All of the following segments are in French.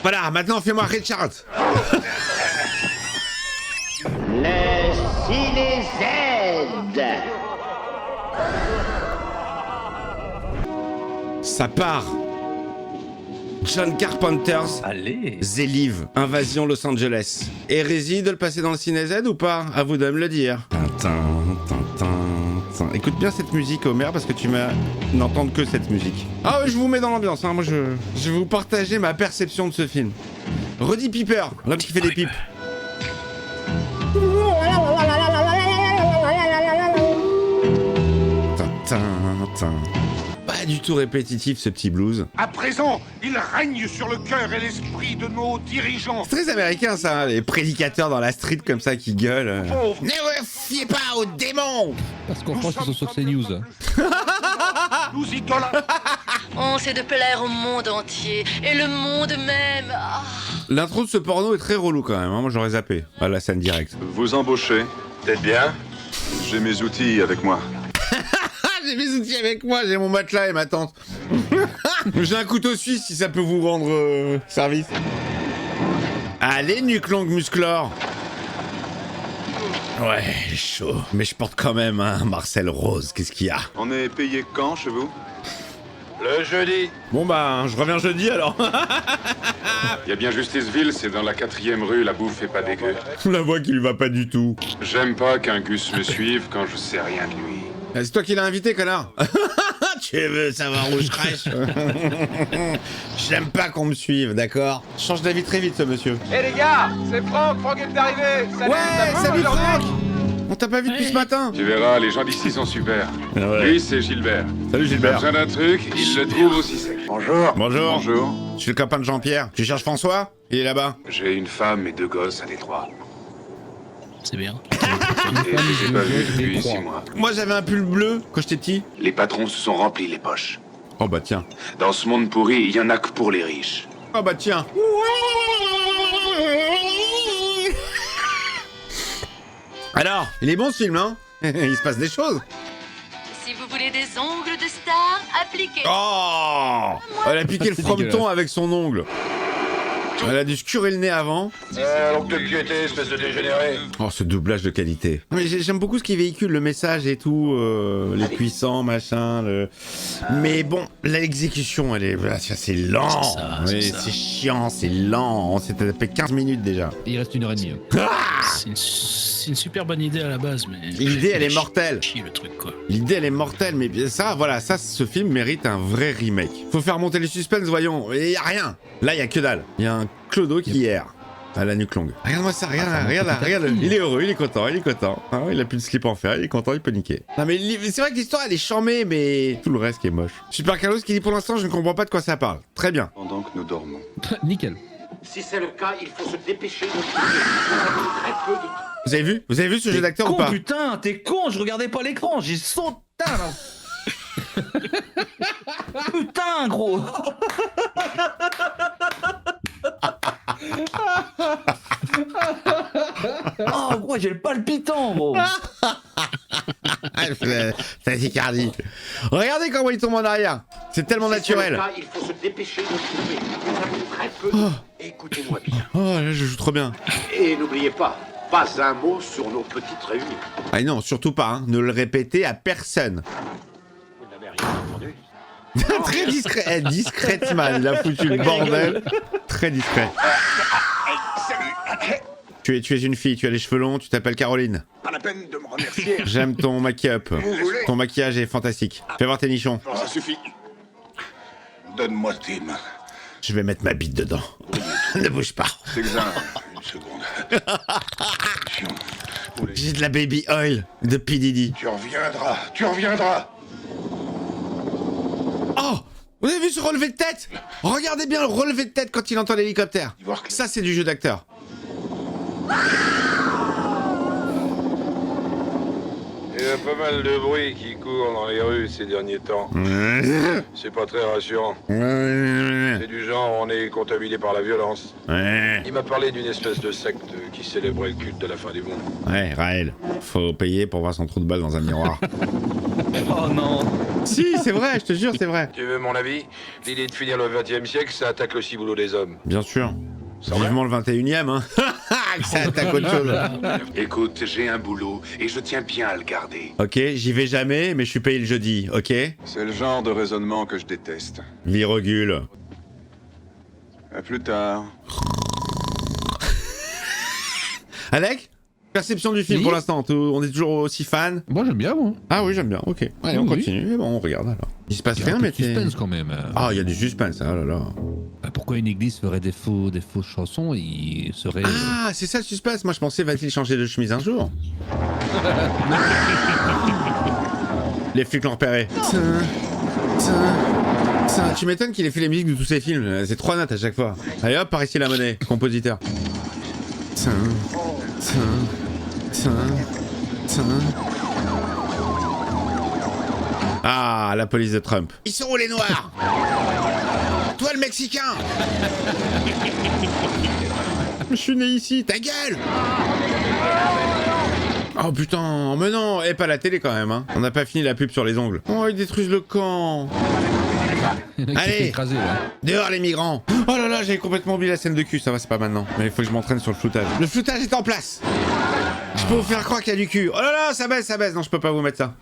Voilà, maintenant fais-moi Richard. Le Ciné-Z. Ça part. John Carpenter's Allez. The Live, Invasion Los Angeles. Hérésie de le passer dans le Ciné Z ou pas? À vous de me le dire. Tintin, tintin, tintin. Écoute bien cette musique, Homer, parce que tu m'as n'entendre que cette musique. Ah ouais, je vous mets dans l'ambiance, hein. Moi je vais vous partager ma perception de ce film. Roddy Piper, l'homme qui fait des pipes. Tintin, tintin. Pas du tout répétitif ce petit blues. À présent, il règne sur le cœur et l'esprit de nos dirigeants. C'est très américain ça, hein, les prédicateurs dans la street comme ça qui gueulent. Ne vous fiez pas aux démons. Parce qu'en France, ils sont sur CNews. Nous idolâtrons. Oh, c'est de plaire au monde entier, et le monde même. Ah. L'intro de ce porno est très relou quand même, hein. Moi j'aurais zappé à la scène directe. Vous embauchez. Peut-être bien. J'ai mes outils avec moi. J'ai mes outils avec moi, j'ai mon matelas et ma tante. J'ai un couteau suisse si ça peut vous rendre service. Allez, nuque longue musclore. Ouais, chaud. Mais je porte quand même un Marcel Rose, qu'est-ce qu'il y a? On est payé quand chez vous? Le jeudi. Bon bah, je reviens jeudi alors. Il y a bien Justiceville, c'est dans la 4e rue, la bouffe est pas dégueu. La voix qui lui va pas du tout. J'aime pas qu'un Gus me suive quand je sais rien de lui. C'est toi qui l'as invité, connard. Tu veux savoir où je crèche? J'aime pas qu'on me suive, d'accord? Change d'avis très vite, ce monsieur. Eh les gars, c'est Franck est arrivé. Salut, Ouais, salut Franck. On t'a pas vu depuis ce matin? Tu verras, les gens d'ici sont super. Ouais. Lui, c'est Gilbert. Salut T'as Gilbert. besoin d'un truc, il le trouve aussi sec. Bonjour. Bonjour. Bonjour. Je suis le copain de Jean-Pierre. Tu cherches François? Il est là-bas. J'ai une femme et 2 gosses à Détroit. C'est bien. Et je les ai pas vus depuis 6 mois. Moi j'avais un pull bleu quand j'étais petit. Les patrons se sont remplis les poches. Oh bah tiens. Dans ce monde pourri, il y en a que pour les riches. Oh bah tiens. Alors, il est bon ce film, hein? Il se passe des choses. Si vous voulez des ongles de star, appliquez. Oh! Elle a piqué le C'est frometon dégueulasse. avec son ongle. Elle a dû se curer le nez avant. Donc de piété, espèce de dégénéré. Oh, ce doublage de qualité. Mais j'aime beaucoup ce qui véhicule, le message et tout, les puissants, machin. Mais bon, l'exécution, elle est, c'est lent. C'est ça, c'est Oui, ça. c'est chiant, c'est lent. On s'est tapé 15 minutes déjà. Il reste 1h30. C'est une super bonne idée à la base, mais... L'idée, elle est mortelle. Chier le truc, quoi. L'idée, elle est mortelle, mais ça, voilà, ça, ce film mérite un vrai remake. Faut faire monter les suspens, voyons. Et y a rien. Là, y a que dalle. Y a un clodo qui erre à la nuque longue. Regarde-moi ça, regarde là. Il est heureux, il est content. Hein, il a plus de slip en fer, il est content, il peut niquer. Non, mais c'est vrai que l'histoire, elle est charmée, mais tout le reste qui est moche. Super Carlos qui dit pour l'instant, je ne comprends pas de quoi ça parle. Très bien. Pendant que nous dormons. Nickel. Si c'est le cas, il faut se dépêcher de trouver très peu de temps. Vous avez vu ce jeu d'acteur ou pas? Putain, t'es con, je regardais pas l'écran, j'ai sauté là. Putain, gros. Oh, gros, j'ai le palpitant, gros. C'est Icardi. Regardez comment il tombe en arrière. C'est tellement naturel. Si c'est le cas, il faut se dépêcher de trouver très peu de temps. Écoutez-moi bien. Oh là, je joue trop bien. Et n'oubliez pas un mot sur nos petites réunions. Ah non, surtout pas, hein. Ne le répétez à personne. Vous n'avez rien entendu? Très discret. Eh, discrète, man. Il a foutu le bordel. Très discret. Salut. Tu es une fille, tu as les cheveux longs, tu t'appelles Caroline. Pas la peine de me remercier. J'aime ton make-up. voulez Ton maquillage est fantastique. Fais voir tes nichons. Ça suffit. Donne-moi tes mains. Je vais mettre ma bite dedans. Ne bouge pas. T'examine une seconde. J'ai de la baby oil de P. Diddy. Tu reviendras. Oh! Vous avez vu ce relevé de tête? Regardez bien le relevé de tête quand il entend l'hélicoptère. Ça, c'est du jeu d'acteur. y a pas mal de bruit qui court dans les rues ces derniers temps. C'est pas très rassurant. C'est du genre, on est contaminé par la violence. Ouais. Il m'a parlé d'une espèce de secte qui célébrait le culte de la fin du monde. Ouais, Raël. Faut payer pour voir son trou de balle dans un miroir. Oh non. Si, c'est vrai, je te jure, c'est vrai. Tu veux mon avis? L'idée de finir le 20e siècle, ça attaque le ciboulot des hommes. Bien sûr. C'est vrai? Vivement le 21ème, hein. Que ça attaque autre chose. Écoute, j'ai un boulot et je tiens bien à le garder. Ok, j'y vais jamais, mais je suis payé le jeudi, ok? C'est le genre de raisonnement que je déteste. Virgule. À plus tard. Alec? Perception du film Oui. pour l'instant, on est toujours aussi fan. Moi j'aime bien, moi. Ah oui, j'aime bien, ok. Allez, on Oui. continue, mais bon, on regarde alors. Il se passe Il y a rien, un peu mais de suspense quand même. Ah, il y a du suspense, oh là là. Pourquoi une église ferait des fausses chansons? Il serait. Ah, c'est ça le suspense. Moi, je pensais, va-t-il changer de chemise un jour? Les flics l'ont repéré. Tu m'étonnes qu'il ait fait les musiques de tous ces films. C'est 3 notes à chaque fois. Allez hop, par ici la monnaie. Compositeur. Ah, la police de Trump. Ils sont où les noirs? Toi le Mexicain. Je suis né ici, ta gueule. Oh putain, mais non, et pas la télé quand même, hein. On n'a pas fini la pub sur les ongles. Oh, ils détruisent le camp. Il y en a qui Allez. se fait écraser, là. Dehors les migrants. Oh là là, j'avais complètement oublié la scène de cul, ça va, c'est pas maintenant. Mais il faut que je m'entraîne sur le floutage. Le floutage est en place. Je peux vous faire croire qu'il y a du cul. Oh là là, ça baisse. Non, je peux pas vous mettre ça.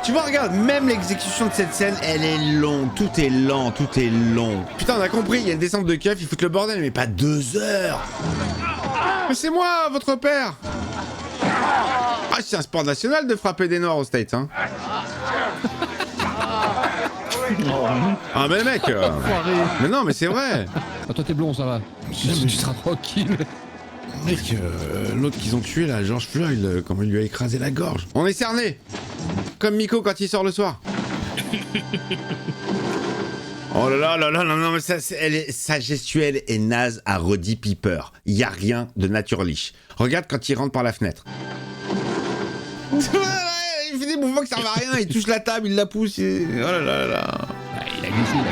Tu vois, regarde, même l'exécution de cette scène, elle est longue. Tout est lent, tout est long. Putain, on a compris, il y a une descente de keuf, ils foutent le bordel, mais pas 2 heures. Mais c'est moi, votre père. Ah, c'est un sport national de frapper des noirs aux States, hein. Ah, mais mec. Mais non, mais c'est vrai. Ah, toi t'es blond, ça va. Tu seras tranquille. Mec, l'autre qu'ils ont tué là, George Floyd, comment il lui a écrasé la gorge. On est cerné. Comme Miko quand il sort le soir. Oh là là, non, mais ça, sa gestuelle est naze à Roddy Piper. Il y a rien de naturliche. Regarde quand il rentre par la fenêtre. Il fait des mouvements qui servent à rien, il touche la table, il la pousse, et... Oh là là là. Ah, il a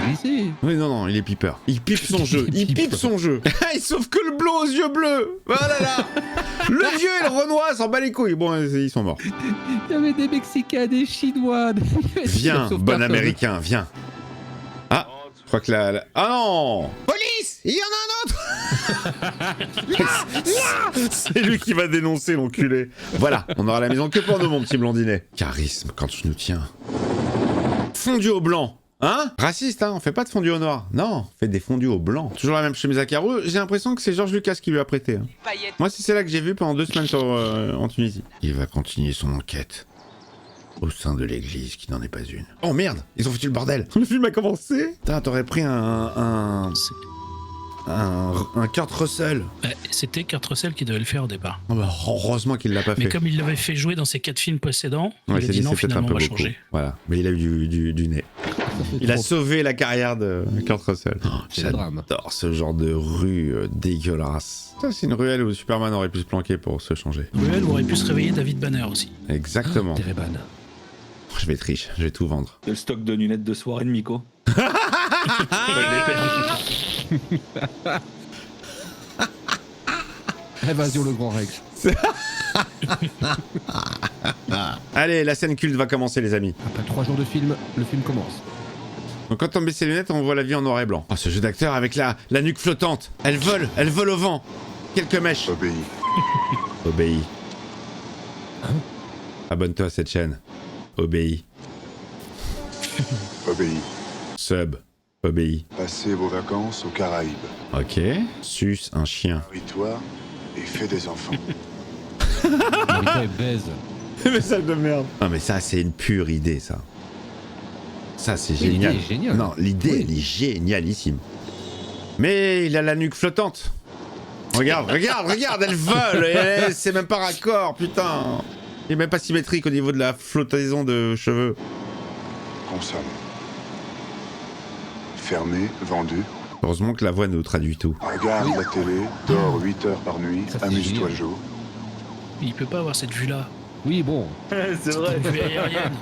glissé. Oui, non, il est Piper. Il pipe son jeu, il pipe son jeu. Sauf que le blond aux yeux bleus. Voilà là. Le vieux et le Renoir s'en bat les couilles. Bon, ils sont morts. Il y avait des Mexicains, des Chinois. Viens, Sauf bon personne. américain, viens. Ah, je crois que la... Ah non. Police. Il y en a un autre. C'est lui qui va dénoncer, l'enculé. Voilà, on aura la maison que pour nous, mon petit blondinet. Charisme, quand je nous tiens. Fondu au blanc. Hein? Raciste, hein? On fait pas de fondu au noir. Non, on fait des fondus au blanc. Toujours la même chemise à carreaux. J'ai l'impression que c'est George Lucas qui lui a prêté. Hein. Moi, c'est celle-là que j'ai vue pendant 2 semaines en Tunisie. Il va continuer son enquête. Au sein de l'église, qui n'en est pas une. Oh merde! Ils ont foutu le bordel! Le film a commencé? Putain, t'aurais pris un Kurt Russell. C'était Kurt Russell qui devait le faire au départ. Oh bah, heureusement qu'il l'a pas Mais fait. comme il l'avait fait jouer dans ses 4 films précédents, Ouais, il a c'est dit non, c'est peut-être un finalement, peu on va beaucoup. changer. Voilà, mais il a eu du nez. Il a sauvé la carrière de Kurt Russell. C'est le drame. J'adore ce genre de rue dégueulasse. Ça, c'est une ruelle où Superman aurait pu se planquer pour se changer. Ruel aurait pu se réveiller David Banner aussi. Exactement. Téréban. Je vais être riche, je vais tout vendre. Le stock de lunettes de soirée de Miko. Évasion le Grand Rex. Allez, la scène culte va commencer, les amis. Après 3 jours de film, le film commence. Donc quand on met ses lunettes, on voit la vie en noir et blanc. Oh, ce jeu d'acteur avec la nuque flottante. Elle vole au vent. Quelques mèches. Obéis. Obéis. Hein? Abonne-toi à cette chaîne. Obéis. Obéis. Sub. Obéis. Passez vos vacances aux Caraïbes. Ok. Suce un chien. Marie-toi et fais des enfants. Marita et baise. Mais ça de merde. Non mais ça c'est une pure idée ça. Ça c'est Oui, génial. l'idée est géniale. Non, l'idée Oui. elle est génialissime. Mais il a la nuque flottante. Regarde, elle vole. C'est même pas raccord, putain. Il est même pas symétrique au niveau de la flottaison de cheveux. Consomme. Fermé, vendu. Heureusement que la voix nous traduit tout. Regarde la télé, dors 8 heures par nuit, Ça, c'est amuse-toi génial. le jour. Il peut pas avoir cette vue-là. Oui, bon. C'est vrai. Vue aérienne.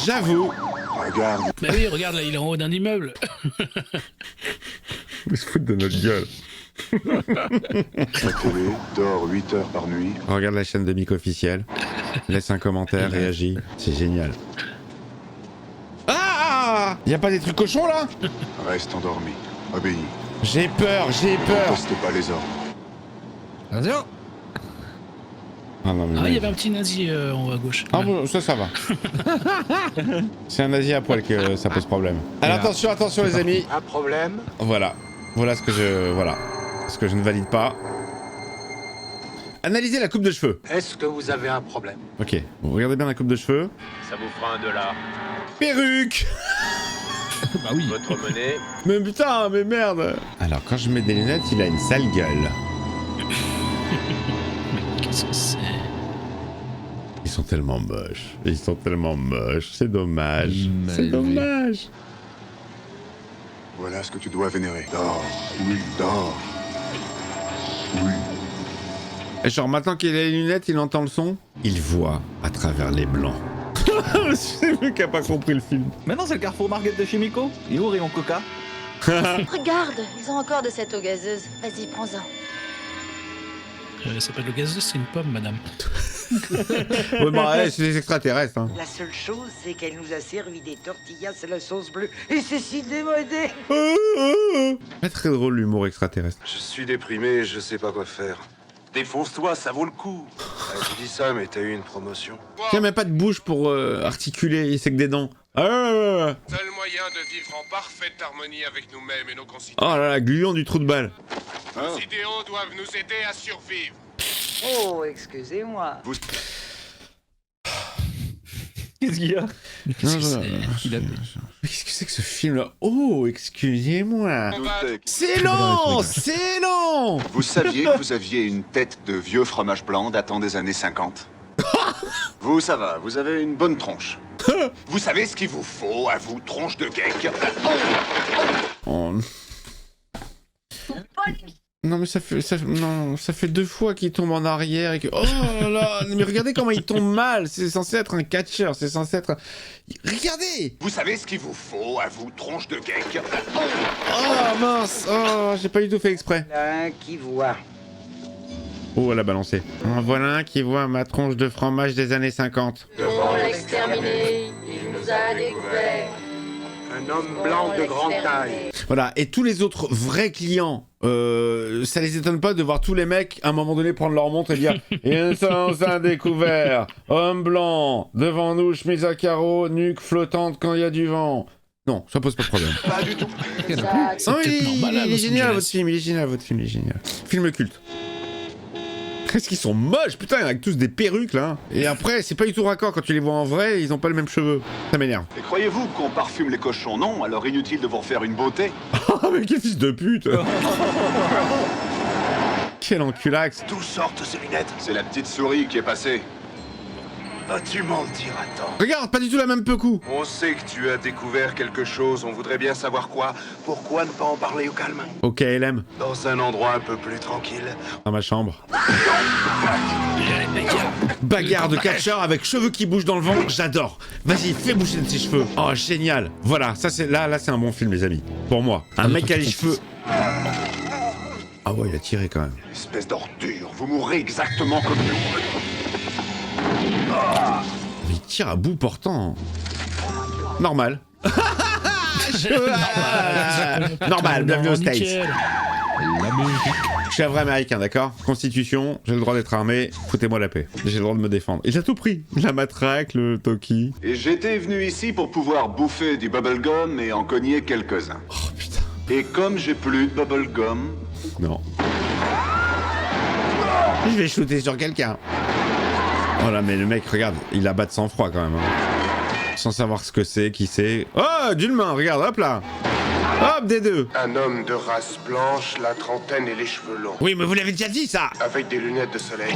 J'avoue. Regarde, Bah oui, regarde là, il est en haut d'un immeuble. Ils se foutent de notre gueule. la télé dort 8 heures par nuit. Regarde la chaîne de Mick officielle. Laisse un commentaire, réagis. C'est génial. Ah! Y a pas des trucs cochons là? Reste endormi. Obéis. J'ai peur, j'ai peur. Poste pas les ordres. Attention. Ah non, mais Ah, il y avait un petit nazi en haut à gauche. Ah bon, ça va. C'est un nazi à poil que ça pose problème. Alors attention, attention les amis. Un problème? Voilà. Voilà ce que je ne valide pas. Analysez la coupe de cheveux. Est-ce que vous avez un problème? Ok, bon, regardez bien la coupe de cheveux. Ça vous fera $1. Perruque. Bah oui. Votre monnaie. Mais putain, mais merde. Alors quand je mets des lunettes, il a une sale gueule. Qu'est-ce que c'est? Ils sont tellement moches. Ils sont tellement moches. C'est dommage. Mal C'est élevé. dommage. Voilà ce que tu dois vénérer. Dors. Oui, dors. Oui. Et genre maintenant qu'il a les lunettes, il entend le son. Il voit à travers les blancs. C'est lui qui a pas compris le film. Maintenant, c'est le Carrefour Market de chez Miko. Il est où, rayon Coca? Regarde, ils ont encore de cette eau gazeuse. Vas-y, prends-en. C'est pas de l'eau gazeuse, c'est une pomme, madame. Ouais, bah, ouais, c'est des extraterrestres. Hein. La seule chose, c'est qu'elle nous a servi des tortillas à la sauce bleue. Et c'est si démodé. C'est très drôle l'humour extraterrestre. Je suis déprimé, je sais pas quoi faire. Défonce-toi, ça vaut le coup. Je dis ça, mais t'as eu une promotion. Il n'y a même pas de bouche pour articuler, c'est que des dents. Seul moyen de vivre en parfaite harmonie avec nous-mêmes et nos concitoyens. Oh là là, gluant du trou de balle. Nos idéaux doivent nous aider à survivre. Oh, excusez-moi. Qu'est-ce qu'il y a? Mais qu'est-ce que c'est? Il a... Mais qu'est-ce que c'est que ce film-là? Oh, excusez-moi. Combattre. C'est long, c'est long. Vous saviez que vous aviez une tête de vieux fromage blanc datant des années 50? Vous, ça va, vous avez une bonne tronche. Vous savez ce qu'il vous faut, à vous, tronche de geek? Oh. Non mais ça fait 2 fois qu'il tombe en arrière et que... Oh là là. Mais regardez comment il tombe mal. C'est censé être un catcheur, c'est censé être... Regardez. Vous savez ce qu'il vous faut, à vous, tronche de geek? Oh mince. Oh, j'ai pas du tout fait exprès. Là, qui voit. Oh, elle a balancé. En voilà un qui voit ma tronche de fromage des années 50. On l'a exterminé, il nous a découvert. Un homme blanc de grande taille. Voilà, et tous les autres vrais clients, ça les étonne pas de voir tous les mecs à un moment donné prendre leur montre et dire ils sont à découvert, homme blanc, devant nous, chemise à carreaux, nuque flottante quand il y a du vent. Non, ça pose pas de problème. Pas du tout. C'est Non, peut-être normal à il est Los génial Angeles. votre film, il est génial votre film, il est génial. Film culte. Qu'est-ce qu'ils sont moches, putain, avec tous des perruques là. Et après, c'est pas du tout raccord quand tu les vois en vrai, ils ont pas le même cheveux. Ça m'énerve. Et croyez-vous qu'on parfume les cochons? Non, alors inutile de vous refaire une beauté. Oh, mais quel fils de pute. Quel enculax. D'où sortent ces lunettes? C'est la petite souris qui est passée. Vas-tu m'en dire un temps? Regarde, pas du tout la même peu-coup. On sait que tu as découvert quelque chose, on voudrait bien savoir quoi. Pourquoi ne pas en parler au calme? Ok, LM, Dans un endroit un peu plus tranquille. dans ma chambre. Les gars, Bagarre de catcheur avec cheveux qui bougent dans le vent, j'adore. Vas-y, fais bouger de tes cheveux. Oh, génial. Voilà, ça c'est là c'est un bon film, les amis. Pour moi, un mec qui a les cheveux. Ah ouais, il a tiré quand même. Espèce d'ordure, vous mourrez exactement comme nous. Mais il tire à bout portant. Normal. Normal, bienvenue aux States. nickel. Je suis un vrai américain, d'accord? Constitution, j'ai le droit d'être armé, foutez-moi la paix. J'ai le droit de me défendre. Il a tout pris. La matraque, le toki. Et j'étais venu ici pour pouvoir bouffer du bubblegum et en cogner quelques-uns. Oh putain. Et comme j'ai plus de bubblegum, Non. Je vais shooter sur quelqu'un. Oh là, mais le mec, regarde, il a bat de sang-froid quand même. Hein. Sans savoir ce que c'est, qui c'est. Oh, d'une main, regarde, hop là. Hop, des deux. Un homme de race blanche, la trentaine et les cheveux longs. Oui, mais vous l'avez déjà dit, ça. Avec des lunettes de soleil.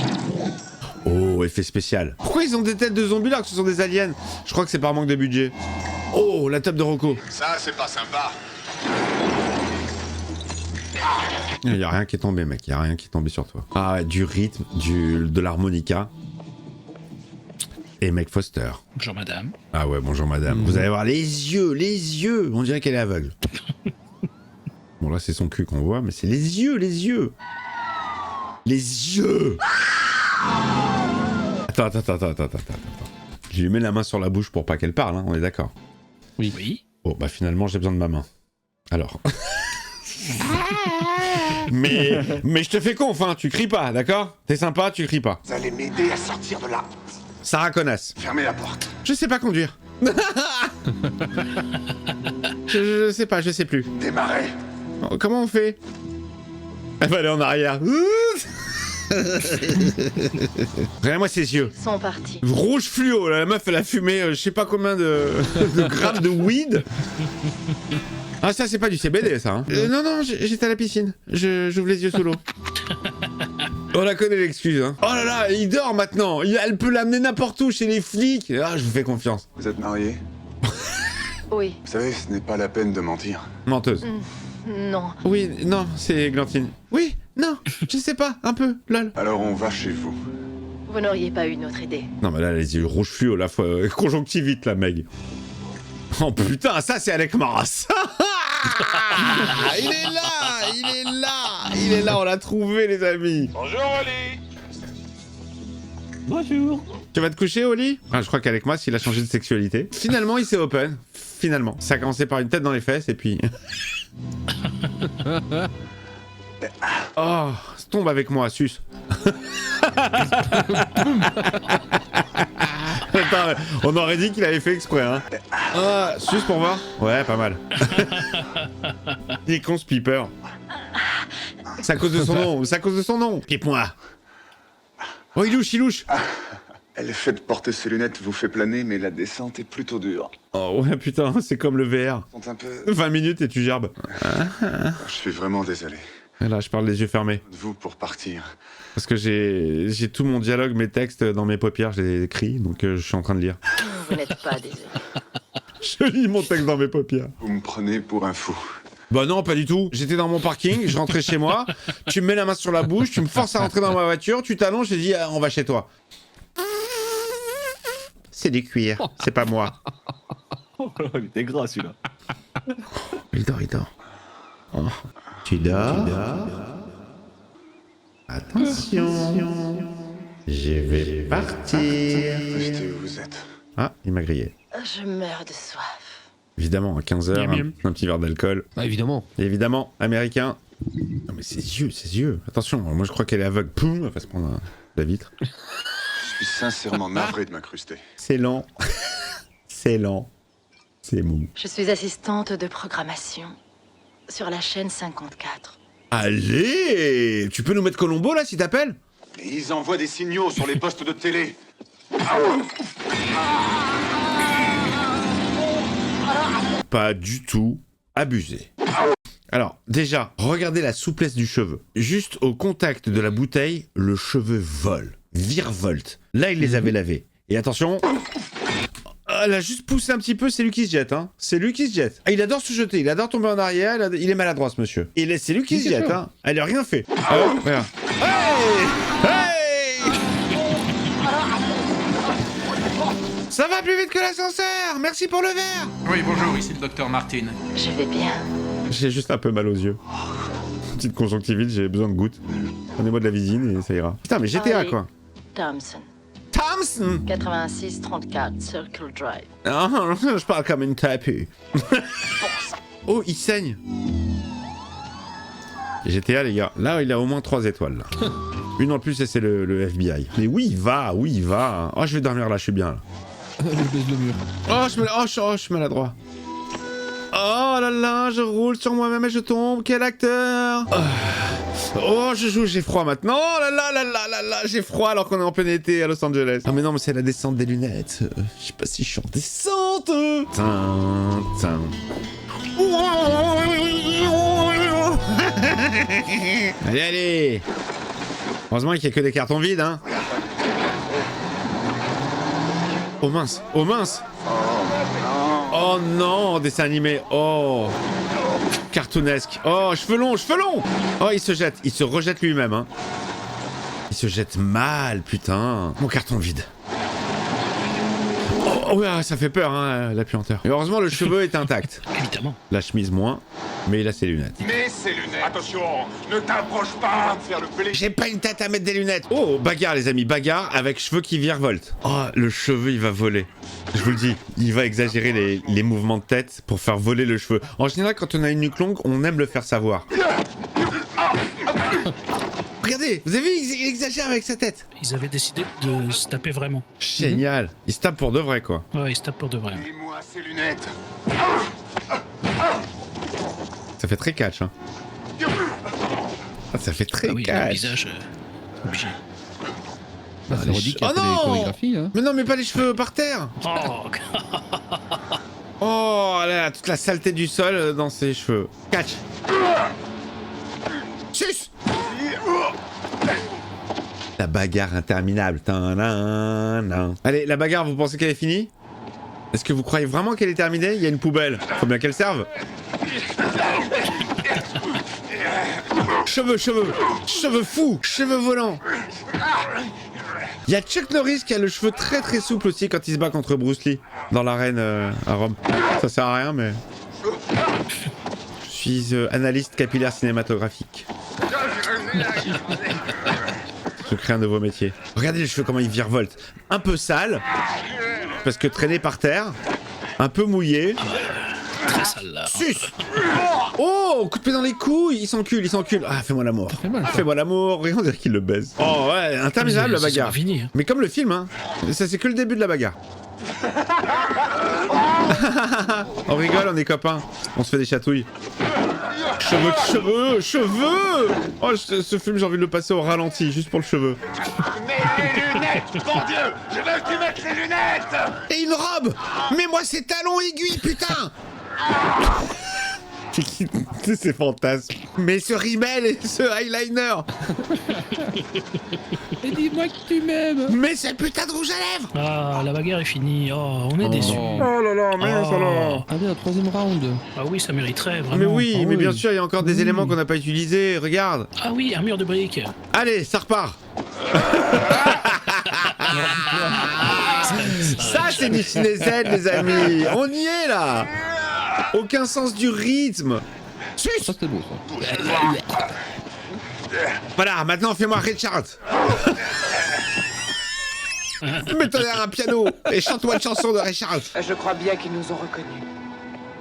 Oh, effet spécial. Pourquoi ils ont des têtes de zombies là que ce sont des aliens? Je crois que c'est par manque de budget. Oh, la table de Rocco. Ça, c'est pas sympa. Il y a rien qui est tombé, mec. Il y a rien qui est tombé sur toi. Ah ouais, du rythme, de l'harmonica. Et Meg Foster. Bonjour madame. Ah ouais, bonjour madame. Vous allez voir les yeux. On dirait qu'elle est aveugle. Bon là c'est son cul qu'on voit, mais c'est les yeux. Les yeux. Attends. Je lui mets la main sur la bouche pour pas qu'elle parle, hein, on est d'accord. Oui. Bon bah finalement j'ai besoin de ma main. Alors. mais je te fais conf, hein, tu cries pas, d'accord? T'es sympa, tu cries pas. Vous allez m'aider à sortir de là. Sarah connasse. Fermez la porte. Je sais pas conduire. je sais pas, je sais plus. Démarrez. Oh, comment on fait? Elle va aller en arrière. Regardez-moi ses yeux. Ils sont partis. Rouge fluo, là, la meuf elle a fumé je sais pas combien de grammes de weed. Ah ça c'est pas du CBD ça hein. Non, j'étais à la piscine. J'ouvre les yeux sous l'eau. On la connaît l'excuse hein. Oh là là, il dort maintenant. Elle peut l'amener n'importe où chez les flics. Ah je vous fais confiance. Vous êtes mariés? Oui. Vous savez, ce n'est pas la peine de mentir. Menteuse. Non. Oui, non, c'est Glantine. Oui, non, je sais pas, un peu, lol. Alors on va chez vous. Vous n'auriez pas eu une autre idée. Non mais là les yeux rouges fluo la fois conjonctivite la Meg. Oh putain, ça c'est Alec Maras. Il est là, on l'a trouvé les amis. Bonjour, Oli. Bonjour. Tu vas te coucher Oli? Ah, je crois qu'Alec Maras il a changé de sexualité. Finalement il s'est open. Finalement. Ça a commencé par une tête dans les fesses et puis... Oh, tombe avec moi, sus. Attends, on aurait dit qu'il avait fait exprès, hein. Ah, sus pour voir? Ouais, pas mal. Il est con ce Piper. C'est à cause de son nom, Pipe-moi. Oh, il louche. Le fait de porter ces lunettes vous fait planer, mais la descente est plutôt dure. Oh ouais, putain, c'est comme le VR. Ils sont un peu... 20 minutes et tu gerbes. Je suis vraiment désolé. Et là, je parle les yeux fermés. De vous pour partir. Parce que j'ai tout mon dialogue, mes textes dans mes paupières, je les écris, donc je suis en train de lire. Vous n'êtes pas désolé. Je lis mon texte dans mes paupières. Vous me prenez pour un fou. Bah non, pas du tout. J'étais dans mon parking, je rentrais chez moi, tu me mets la main sur la bouche, tu me forces à rentrer dans ma voiture, tu t'allonges, j'ai dit ah, on va chez toi. C'est du cuir, c'est pas moi. Oh, il était gras celui-là. Il dort. Oh. Tu dors? Attention. Je vais partir. Restez où vous êtes. Ah, il m'a grillé. Je meurs de soif. Évidemment, à 15h, Miam, miam. un petit verre d'alcool. Ah, évidemment. Évidemment, américain. Non mais ses yeux. Attention, moi je crois qu'elle est aveugle. Poum, elle va se prendre la vitre. Je suis sincèrement navré de m'incruster. C'est lent. C'est lent. C'est mou. Je suis assistante de programmation sur la chaîne 54. Allez! Tu peux nous mettre Colombo là, s'il t'appelle? Et ils envoient des signaux sur les postes de télé. Pas du tout abusé. Alors, déjà, regardez la souplesse du cheveu. Juste au contact de la bouteille, le cheveu vole, virevolte. Là, il les avait lavés. Et attention... Elle a juste poussé un petit peu, c'est lui qui se jette, hein. C'est lui qui se jette. Ah, il adore se jeter, il adore tomber en arrière, il est maladroit ce monsieur. Et c'est lui qui se jette, hein. Elle a rien fait. Regarde. Hey! Ça va plus vite que l'ascenseur. Merci pour le verre. Oui, bonjour, ici le docteur Martin. Je vais bien. J'ai juste un peu mal aux yeux. Petite conjonctivite, j'ai besoin de gouttes. Donnez-moi de la visine et ça ira. Putain, mais GTA Harley quoi. Thompson. Thompson 86-34 Circle Drive. Ah, je parle comme une tapue. Oh, il saigne. GTA les gars, là il a au moins 3 étoiles. Là. Une en plus et c'est le FBI. Mais oui il va. Oh je vais dormir là, je suis bien là. Je baise le mur. Oh je suis maladroit. Oh là là, je roule sur moi-même et je tombe, quel acteur. Oh je joue, j'ai froid maintenant. Oh là là, j'ai froid alors qu'on est en plein été à Los Angeles. Ah mais non mais c'est la descente des lunettes. Je sais pas si je suis en descente. Tin. Allez. Heureusement qu'il y a que des cartons vides hein. Oh mince. Oh non, dessin animé. Oh. Cartoonesque. Oh, cheveux longs. Oh, il se rejette lui-même hein. Il se jette mal, putain. Mon carton vide. Oh ouais, ça fait peur, hein, la puanteur. Et heureusement, le cheveu est intact. Évidemment. La chemise moins, mais il a ses lunettes. Mais ces lunettes. Attention, ne t'approche pas. Faire le pelé. J'ai pas une tête à mettre des lunettes. Oh, bagarre les amis, bagarre avec cheveux qui virevoltent. Oh, le cheveu il va voler. Je vous le dis, il va exagérer les mouvements de tête pour faire voler le cheveu. En général, quand on a une nuque longue, on aime le faire savoir. Regardez, vous avez vu, il exagère avec sa tête. Ils avaient décidé de se taper vraiment. Génial. Il se tape pour de vrai, quoi. Ouais, ils se tapent pour de vrai. Dis-moi ces lunettes. Ça fait très catch, hein. Ah, ça fait très Ah oui, le catch. visage obligé. Bah, c'est Roddy qui a Oh fait les non chorégraphies. Hein. Mais non, mais pas les cheveux par terre. Oh, Oh là, toute la saleté du sol dans ses cheveux. Catch. Sus. La bagarre interminable. Tadadam. Allez, la bagarre, vous pensez qu'elle est finie? Est-ce que vous croyez vraiment qu'elle est terminée? Il y a une poubelle. Faut bien qu'elle serve. Cheveux, cheveux. Cheveux fous. Cheveux volants. Il y a Chuck Norris qui a le cheveu très très souple aussi quand il se bat contre Bruce Lee dans l'arène à Rome. Ça sert à rien, mais... Je suis analyste capillaire cinématographique. Je crée un nouveau métier. Regardez les cheveux comment ils virevoltent. Un peu sale, parce que traîné par terre. Un peu mouillé. très sale là. Sus. Oh, coup de pied dans les couilles. Il s'encule, il s'encule. Ah, fais-moi l'amour. Fais-moi l'amour. Rien dire qu'il le baise. Oh ouais, interminable la bagarre. Fini, hein. Mais comme le film, hein. Ça c'est que le début de la bagarre. On rigole, on est copains. On se fait des chatouilles. Cheveux, cheveux, cheveux. Oh, ce film, j'ai envie de le passer au ralenti, juste pour le cheveu. Mais les lunettes, mon Dieu, je veux que tu mettes les lunettes. Et une robe. Mais moi, c'est talons aiguilles, putain. C'est fantasme. Mais ce rimel et ce eyeliner. Et dis-moi que tu m'aimes. Mais ce putain de rouge à lèvres. Ah, la bagarre est finie. Oh, on est déçus. Oh là là, mince alors. Allez, un troisième round. Ah oui, ça mériterait vraiment. Mais oui, Ah mais oui. bien sûr, il y a encore des éléments qu'on n'a pas utilisés. Regarde. Ah oui, un mur de briques. Allez, ça repart. Ça, c'est du ciné Z, les amis. On y est là. Aucun sens du rythme. Ça, c'était beau, ça. Voilà, maintenant fais-moi Richard. Mets-toi derrière un piano et chante-moi une chanson de Richard. Je crois bien qu'ils nous ont reconnus.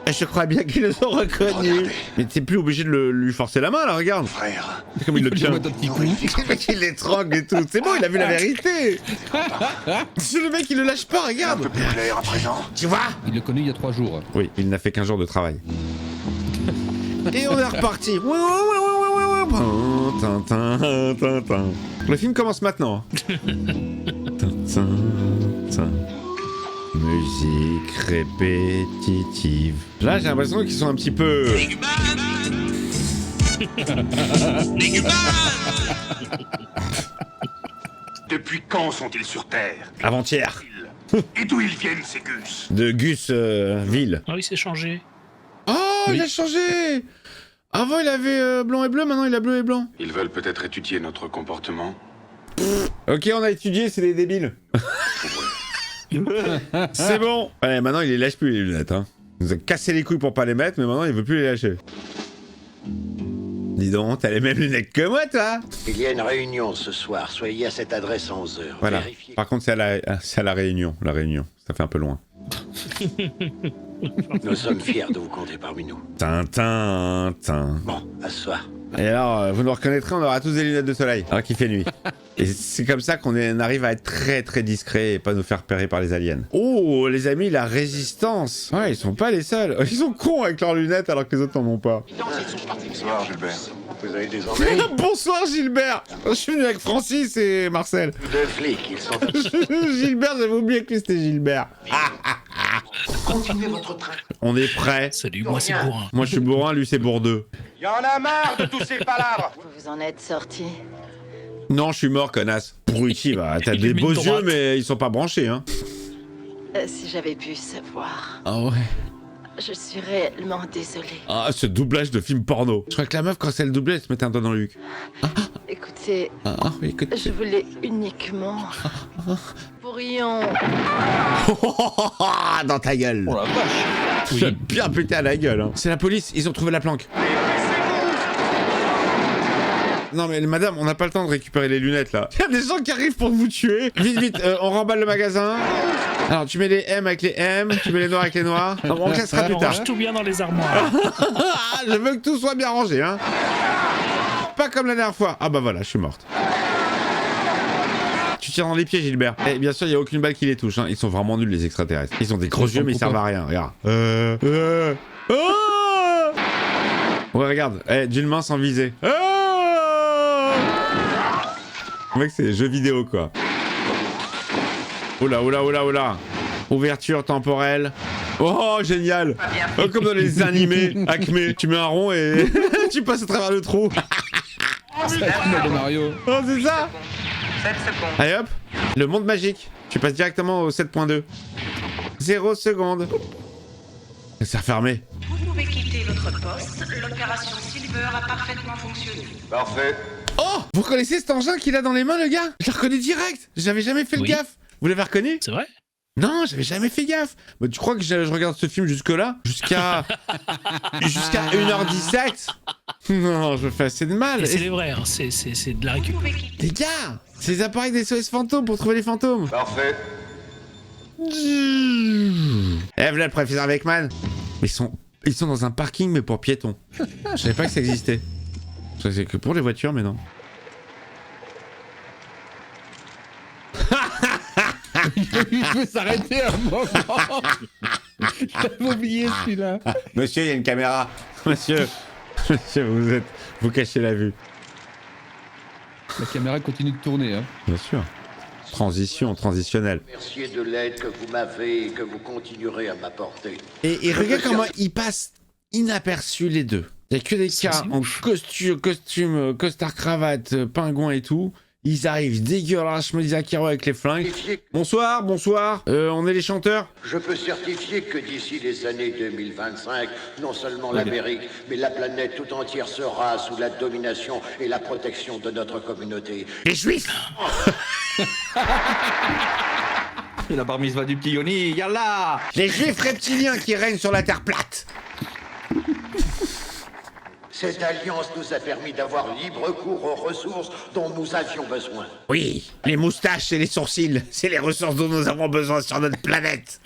Et je crois bien qu'ils le sont reconnus. Mais t'es plus obligé de lui forcer la main là, regarde. Frère, Comme il le tient. Dis-moi ton petit coup. Le mec il l'étrangle et tout. C'est bon, il a vu la vérité. C'est le mec il le lâche pas, un regarde. peu plus clair à présent. Tu vois? Il l'a connu il y a 3 jours. Oui, il n'a fait qu'un jour de travail. Et on est reparti. Le film commence maintenant. Musique répétitive. Là, j'ai l'impression qu'ils sont un petit peu... Depuis quand sont-ils sur Terre? Avant-hier. Et d'où ils viennent, ces gus? De Gus Ville. Ah oui, c'est changé. Oh, il a changé. Avant, il avait blanc et bleu, maintenant, il a bleu et blanc. Ils veulent peut-être étudier notre comportement. Ok, on a étudié, c'est des débiles. C'est bon. Allez, maintenant, il les lâche plus, les lunettes. Hein. Il nous a cassé les couilles pour pas les mettre, mais maintenant, il veut plus les lâcher. Dis donc, t'as les mêmes lunettes que moi, toi. Il y a une réunion ce soir. Soyez à cette adresse à 11h. Voilà. Vérifiez. Par contre, c'est à la Réunion. La Réunion. Ça fait un peu loin. Nous sommes fiers de vous compter parmi nous. Tintin. Bon, à ce soir. Et alors, vous nous reconnaîtrez, on aura tous des lunettes de soleil, alors qu'il fait nuit. Et c'est comme ça qu'on arrive à être très très discret et pas nous faire repérer par les aliens. Oh, les amis, la résistance. Ouais, ils sont pas les seuls. Ils sont cons avec leurs lunettes alors que les autres n'en ont pas. Bonsoir, Gilbert. Vous avez des ennuis? Bonsoir Gilbert. Je suis venu avec Francis et Marcel. Deux flics, ils sont... Gilbert, j'avais oublié que c'était Gilbert. Continuez votre train. On est prêt. Salut, moi c'est bourrin. Moi je suis bourrin, lui c'est bourdeux. Y en a marre de tous ces palabres. Vous vous en êtes sorti. Non, je suis mort, connasse. Bruti, bah, t'as des beaux yeux, mais ils sont pas branchés, hein. Si j'avais pu savoir. Ah ouais. Je suis réellement désolée. Ah, ce doublage de film porno. Je crois que la meuf, quand c'est le doublé, elle se mettait un doigt dans le huc. Écoutez, Écoute. je voulais uniquement vous souriant. Dans ta gueule. Oh la vache. J'ai bien pété à la gueule. Hein. C'est la police, ils ont trouvé la planque. Non mais madame, on n'a pas le temps de récupérer les lunettes là. Il y a des gens qui arrivent pour vous tuer. Vite, vite, on remballe le magasin. Alors tu mets les M avec les M, tu mets les noirs avec les noirs. On classera plus On tard. range tout bien dans les armoires. Je veux que tout soit bien rangé, hein. Pas comme la dernière fois. Ah bah voilà, je suis morte. Tu tires dans les pieds, Gilbert. Et bien sûr, il n'y a aucune balle qui les touche. Hein. Ils sont vraiment nuls, les extraterrestres. Ils ont des gros yeux, mais ils servent à rien. Regarde. Ouais, regarde. D'une main sans viser. Mec, c'est des jeux vidéo, quoi. Oula, oula, oula, oula. Ouverture temporelle. Oh, génial. Comme dans les animés. Acme, tu mets un rond et tu passes à travers le trou. C'est la finale de Mario. Oh, c'est ça. 7 secondes. Allez hop, le monde magique. Tu passes directement au 7.2. 0 secondes. C'est refermé. Vous pouvez quitter votre poste. L'opération Silver a parfaitement fonctionné. Parfait. Oh, vous reconnaissez cet engin qu'il a dans les mains, le gars? Je le reconnais direct. J'avais jamais fait le Oui. gaffe. Vous l'avez reconnu? C'est vrai? Non, j'avais jamais fait gaffe. Bah, tu crois que je regarde ce film jusque-là? Jusqu'à 1h17? Non, je me fais assez de mal. Et c'est les vrais, hein. C'est de la récup. Les gars, c'est les appareils des SOS fantômes pour trouver les fantômes. Parfait. Voilà le professeur Beckman. Ils sont dans un parking mais pour piétons. Je savais pas que ça existait. Je savais que pour les voitures mais non. Il faut s'arrêter un moment. J'avais oublié celui-là. Monsieur, il y a une caméra. Monsieur, vous cachez la vue. La caméra continue de tourner. Hein. Bien sûr. Transitionnelle. Merci de l'aide que vous m'avez et que vous continuerez à m'apporter. Et regarde comment ils passent inaperçus les deux. Il y a que des cas en costume, costard cravate, pingouin et tout. Ils arrivent dégueulasses, je me dis Akiro avec les flingues. Bonsoir, bonsoir. On est les chanteurs. Je peux certifier que d'ici les années 2025, non seulement l'Amérique, mais la planète tout entière sera sous la domination et la protection de notre communauté. Les juifs. Et la bar mitzvah du petit Yoni, yallah. Les juifs reptiliens qui règnent sur la terre plate. Cette alliance nous a permis d'avoir libre cours aux ressources dont nous avions besoin. Oui, les moustaches et les sourcils, c'est les ressources dont nous avons besoin sur notre planète.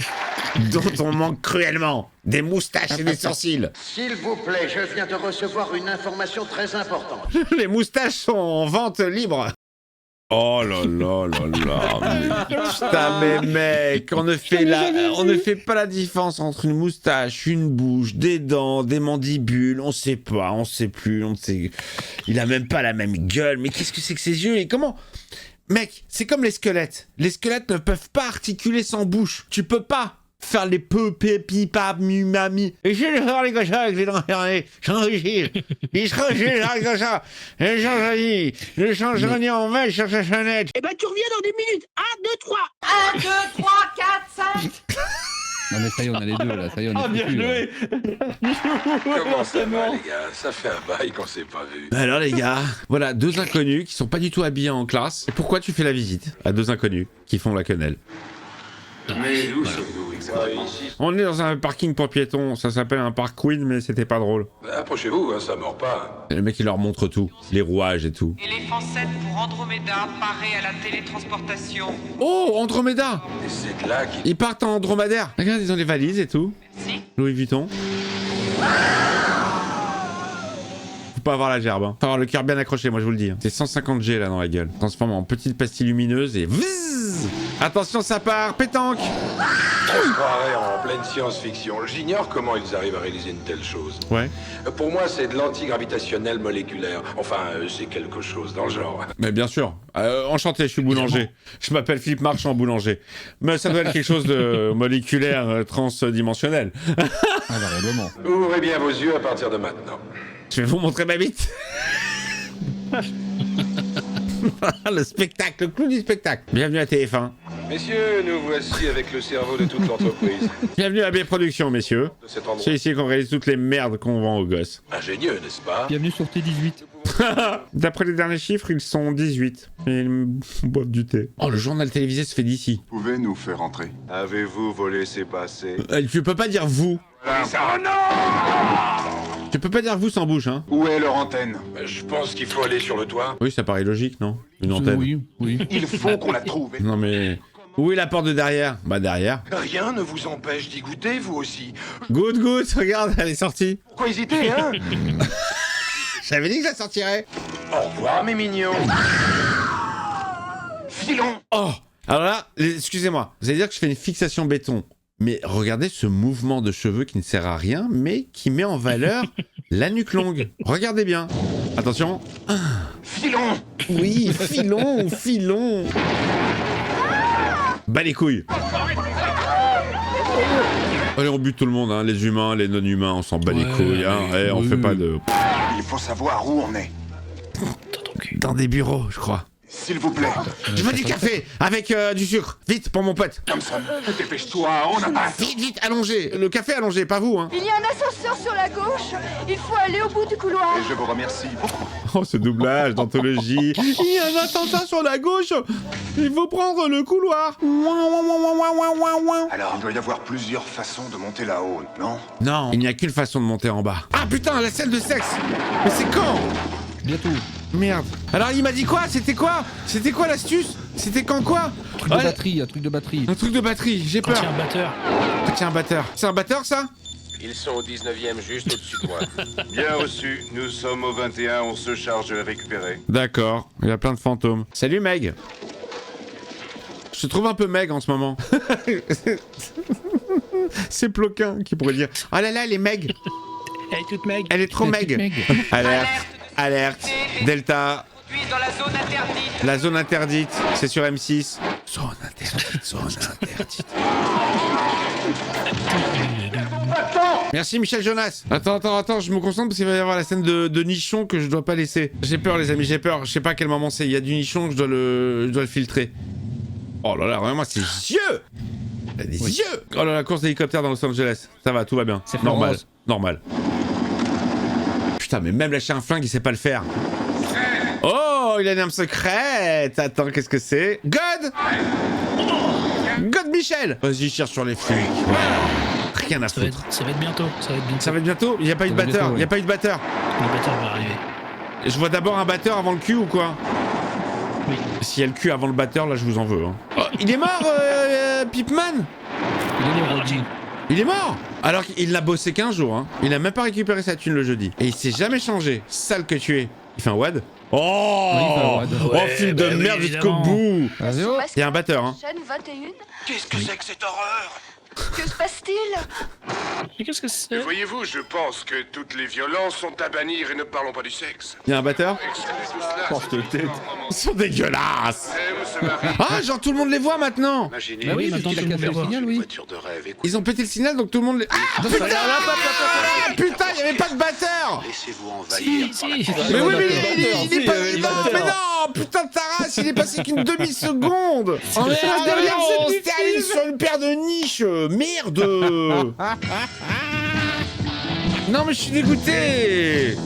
Dont on manque cruellement. Des moustaches et des sourcils. S'il vous plaît, je viens de recevoir une information très importante. Les moustaches sont en vente libre. Oh là là là là. Putain mais mec, on ne fait pas la différence entre une moustache, une bouche, des dents, des mandibules, on sait pas, on sait plus, on sait. Il a même pas la même gueule, mais qu'est-ce que c'est que ses yeux et comment? Mec, c'est comme les squelettes. Les squelettes ne peuvent pas articuler sans bouche. Tu peux pas faire les peu, pépi, pap, mu, mami. Et je vais faire les gars avec les dents fermées. J'enregistre. Ils se rangent comme ça. Et je change en main, je cherche la chaînette. Eh ben, tu reviens dans 10 minutes. 1, 2, 3. 1, 2, 3, 4, 5. Non mais ça y est, on a les deux là. Ça y est, on est Bien foutus, là. joué. Comment ça va, les gars? Ça fait un bail qu'on s'est pas vu. Alors les gars, voilà, deux inconnus qui sont pas du tout habillés en classe. Et pourquoi tu fais la visite à deux inconnus qui font la quenelle? Mais où sommes-nous exactement? On est dans un parking pour piétons, ça s'appelle un park queen, mais c'était pas drôle. Approchez-vous, hein, ça mord pas. Et le mec il leur montre tout, les rouages et tout. Éléphant 7 pour Andromeda, paré à la télétransportation. Oh, Andromeda! Et c'est de là qu'il... Ils partent en dromadaire. Regarde, ils ont les valises et tout. Merci. Louis Vuitton. Faut pas avoir la gerbe, hein. Faut avoir le cœur bien accroché, moi je vous le dis. Hein. C'est 150 G là dans la gueule. Transforme en petite pastille lumineuse et... Vzz. Attention, ça part, pétanque. On se croirait en pleine science-fiction. J'ignore comment ils arrivent à réaliser une telle chose. Ouais. Pour moi, c'est de l'antigravitationnel moléculaire. Enfin, c'est quelque chose dans le genre. Mais bien sûr. Enchanté, je suis boulanger. Je m'appelle Philippe Marchand, boulanger. Mais ça doit être quelque chose de moléculaire, transdimensionnel. Ah, variablement. Ouvrez bien vos yeux à partir de maintenant. Je vais vous montrer ma bite. Le spectacle, le clou du spectacle. Bienvenue à TF1. Messieurs, nous voici avec le cerveau de toute l'entreprise. Bienvenue à B Productions, messieurs. De cet endroit. C'est ici qu'on réalise toutes les merdes qu'on vend aux gosses. Ingénieux, n'est-ce pas? Bienvenue sur T18. D'après les derniers chiffres, ils sont 18. Et ils boivent du thé. Oh, le journal télévisé se fait d'ici. Pouvez nous faire entrer? Avez-vous volé ces passés? Tu peux pas dire vous. Tu peux pas dire vous sans bouche, hein. Où est leur antenne? Je pense qu'il faut aller sur le toit. Oui, ça paraît logique, non? Une antenne. Oui. Il faut qu'on la trouve. Non mais... Où est la porte de derrière? Bah derrière. Rien ne vous empêche d'y goûter, vous aussi. Goûte, regarde, elle est sortie. Pourquoi hésiter, hein? J'avais dit que ça sortirait. Au revoir, mes mignons. Filons. Oh. Alors là, excusez-moi, vous allez dire que je fais une fixation béton. Mais regardez ce mouvement de cheveux qui ne sert à rien, mais qui met en valeur la nuque longue. Regardez bien. Attention. Filons. Oui, filons. Bah les couilles. Allez, on bute tout le monde, hein. Les humains, les non-humains, on s'en bat les couilles. Hein. On fait pas de... Il faut savoir où on est. Dans des bureaux, je crois. S'il vous plaît. Je veux du café avec du sucre. Vite, pour mon pote. Thompson, dépêche-toi, on a pas... Vite, allongé. Le café allongé, pas vous, hein. Il y a un ascenseur sur la gauche. Il faut aller au bout du couloir. Et je vous remercie beaucoup. Oh, ce doublage d'anthologie. Il y a un attentat sur la gauche. Il faut prendre le couloir. Alors, il doit y avoir plusieurs façons de monter là-haut, non? Non, il n'y a qu'une façon de monter en bas. Ah putain, la scène de sexe. Mais c'est quand? Bientôt. Merde. Alors il m'a dit quoi? C'était quoi l'astuce? C'était quand quoi? Un truc de batterie. Un truc de batterie, j'ai peur. Tiens, batteur. Tiens, un batteur. C'est un batteur ça? Ils sont au 19e, juste au-dessus de moi. Bien reçu, nous sommes au 21, on se charge de le récupérer. D'accord, il y a plein de fantômes. Salut Meg. Je te trouve un peu Meg en ce moment. C'est Ploquin qui pourrait dire « Oh là là, elle est Meg. Elle est toute Meg. Elle est trop Meg. » Alerte. Delta. Dans la zone interdite. La zone interdite, c'est sur M6. Zone interdite. Merci Michel Jonas. Attends, je me concentre parce qu'il va y avoir la scène de nichon que je dois pas laisser. J'ai peur les amis, j'ai peur. Je sais pas à quel moment c'est. Il y a du nichon, je dois le filtrer. Oh là là, vraiment c'est yeux. Il a des yeux. Oh là la course d'hélicoptère dans Los Angeles. Ça va, tout va bien. C'est normal. Putain, mais même lâcher un flingue, il sait pas le faire. Oh, il a une arme secrète. Attends, qu'est-ce que c'est? God Michel. Vas-y, cherche sur les flics. Rien à foutre. Ça va être bientôt. Ça va être bientôt. Il n'y a pas eu de batteur. Le batteur va arriver. Je vois d'abord un batteur avant le cul ou quoi? Oui. S'il y a le cul avant le batteur, là je vous en veux. Hein. Oh, il est mort, Pipman. Il est mort. Alors qu'il n'a bossé qu'un jour. Hein. Il a même pas récupéré sa thune le jeudi. Et il s'est jamais changé. Sale que tu es. Il fait un WAD. Oh, film de merde jusqu'au bout. Il y a un batteur. Hein. Chaîne 21. Qu'est-ce que c'est que cette horreur? Que se passe-t-il? Mais qu'est-ce que c'est? Voyez-vous, je pense que toutes les violences sont à bannir et ne parlons pas du sexe. Il y a un batteur. Porte-tête. Ils sont dégueulasses. Se marie. Ah, genre tout le monde les voit maintenant. Imaginez Bah oui, maintenant tout le monde les voit. une voiture de rêve. Ils ont pété le signal donc tout le monde les... Ah putain, putain, il y avait pas de batteur. Laissez-vous envahir. Si. Mais oui, mais il est pas... Non, mais non, putain de ta race, il est passé qu'une demi-seconde. Oh merde, derrière cette stérile sur une paire de niches. Merde. Non mais je suis dégoûté.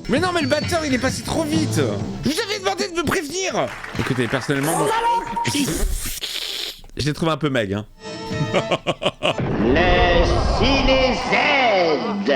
Mais non mais le batteur il est passé trop vite. Je vous avais demandé de me prévenir. Écoutez, personnellement... moi... Je l'ai trouvé un peu Meg, hein. Le Ciné Z.